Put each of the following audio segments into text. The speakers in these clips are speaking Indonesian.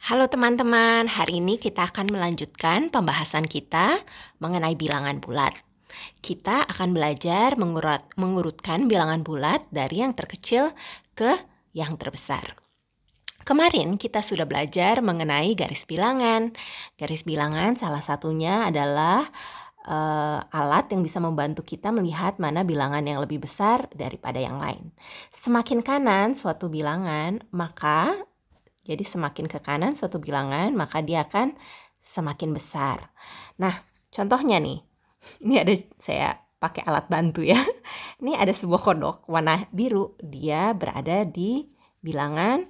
Halo teman-teman, hari ini kita akan melanjutkan pembahasan kita mengenai bilangan bulat. Kita akan belajar mengurutkan bilangan bulat dari yang terkecil ke yang terbesar. Kemarin kita sudah belajar mengenai garis bilangan. Garis bilangan salah satunya adalah alat yang bisa membantu kita melihat mana bilangan yang lebih besar daripada yang lain. Semakin kanan suatu bilangan, jadi semakin ke kanan suatu bilangan, maka dia akan semakin besar. Nah, contohnya nih, ini ada saya pakai alat bantu ya. Ini ada sebuah kodok warna biru, dia berada di bilangan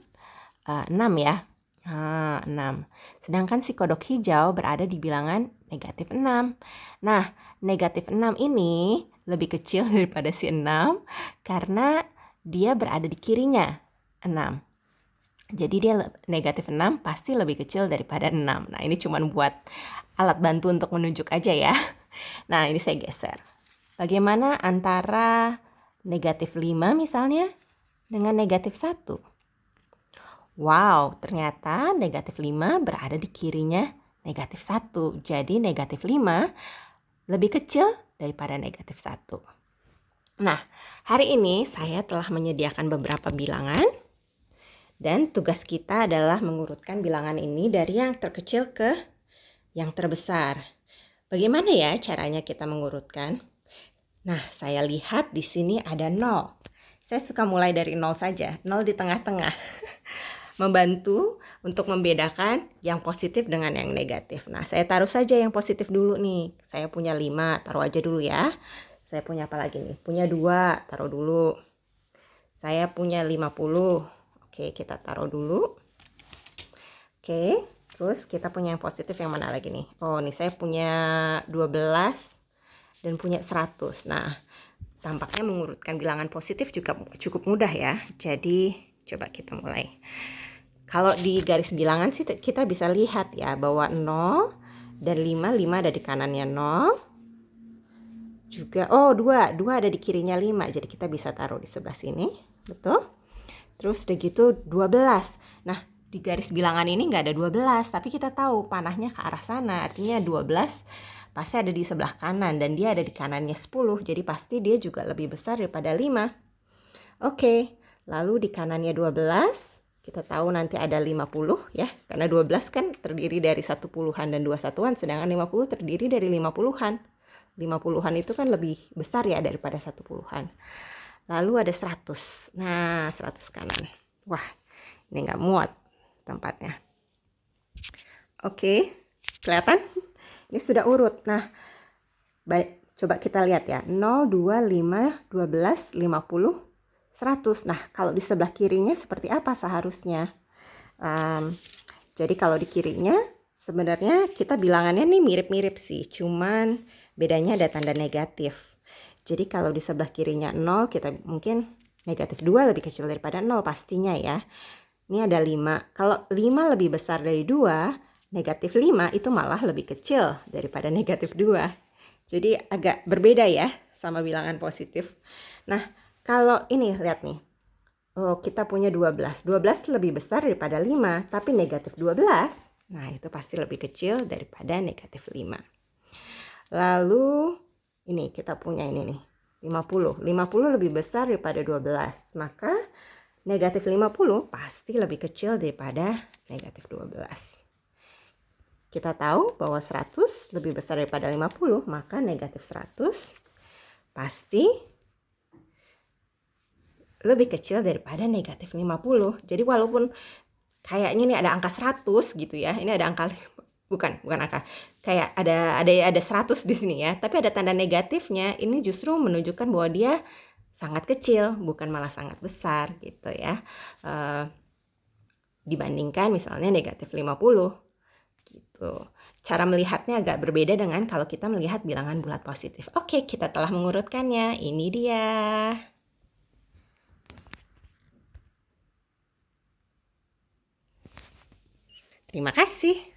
6 ya. 6. Sedangkan si kodok hijau berada di bilangan negatif 6. Nah, negatif 6 ini lebih kecil daripada si 6 karena dia berada di kirinya 6. Jadi dia negatif 6 pasti lebih kecil daripada 6. Nah, ini cuma buat alat bantu untuk menunjuk aja ya. Nah, ini saya geser. Bagaimana antara negatif 5 misalnya dengan negatif 1? Wow, ternyata negatif 5 berada di kirinya negatif 1. Jadi negatif 5 lebih kecil daripada negatif 1. Nah, hari ini saya telah menyediakan beberapa bilangan. Dan tugas kita adalah mengurutkan bilangan ini dari yang terkecil ke yang terbesar. Bagaimana ya caranya kita mengurutkan? Nah, saya lihat di sini ada 0. Saya suka mulai dari 0 saja, 0 di tengah-tengah. Membantu untuk membedakan yang positif dengan yang negatif. Nah, saya taruh saja yang positif dulu nih. Saya punya 5, taruh aja dulu ya. Saya punya apa lagi nih? Punya 2, taruh dulu. Saya punya 50. Oke, kita taruh dulu. Oke, terus kita punya yang positif yang mana lagi nih? Oh, nih saya punya 12 dan punya 100. Nah, tampaknya mengurutkan bilangan positif juga cukup mudah ya. Jadi, coba kita mulai. Kalau di garis bilangan sih kita bisa lihat ya bahwa 0 dan 5 ada di kanannya 0. Juga, oh 2 ada di kirinya 5. Jadi kita bisa taruh di sebelah sini. Betul? Terus udah gitu 12. Nah, di garis bilangan ini nggak ada 12, tapi kita tahu panahnya ke arah sana. Artinya 12 pasti ada di sebelah kanan dan dia ada di kanannya 10. Jadi pasti dia juga lebih besar daripada 5. Oke, lalu di kanannya 12, kita tahu nanti ada 50 ya. Karena 12 kan terdiri dari 1 puluhan dan 2 satuan, sedangkan 50 terdiri dari 5 puluhan. 5 puluhan itu kan lebih besar ya daripada 1 puluhan. Lalu ada 100. Nah, 100 kanan. Wah, ini nggak muat tempatnya. Oke, kelihatan? Ini sudah urut. Nah, coba kita lihat ya. 0, 2, 5, 12, 50, 100. Nah, kalau di sebelah kirinya seperti apa seharusnya? Jadi kalau di kirinya sebenarnya kita bilangannya nih mirip-mirip sih. Cuman bedanya ada tanda negatif. Jadi kalau di sebelah kirinya 0, kita mungkin negatif 2 lebih kecil daripada 0 pastinya ya. Ini ada 5. Kalau 5 lebih besar dari 2, negatif 5 itu malah lebih kecil daripada negatif 2. Jadi agak berbeda ya sama bilangan positif. Nah, kalau ini lihat nih. Oh, kita punya 12. 12 lebih besar daripada 5, tapi negatif 12, nah itu pasti lebih kecil daripada negatif 5. Lalu ini kita punya ini nih, 50. 50 lebih besar daripada 12. Maka negatif 50 pasti lebih kecil daripada negatif 12. Kita tahu bahwa 100 lebih besar daripada 50, maka negatif 100 pasti lebih kecil daripada negatif 50. Jadi walaupun kayaknya ini ada angka 100 gitu ya. Ini ada angka bukan angka. Kayak ada 100 di sini ya, tapi ada tanda negatifnya. Ini justru menunjukkan bahwa dia sangat kecil, bukan malah sangat besar gitu ya. Dibandingkan misalnya negatif 50 gitu. Cara melihatnya agak berbeda dengan kalau kita melihat bilangan bulat positif. Oke, kita telah mengurutkannya. Ini dia. Terima kasih.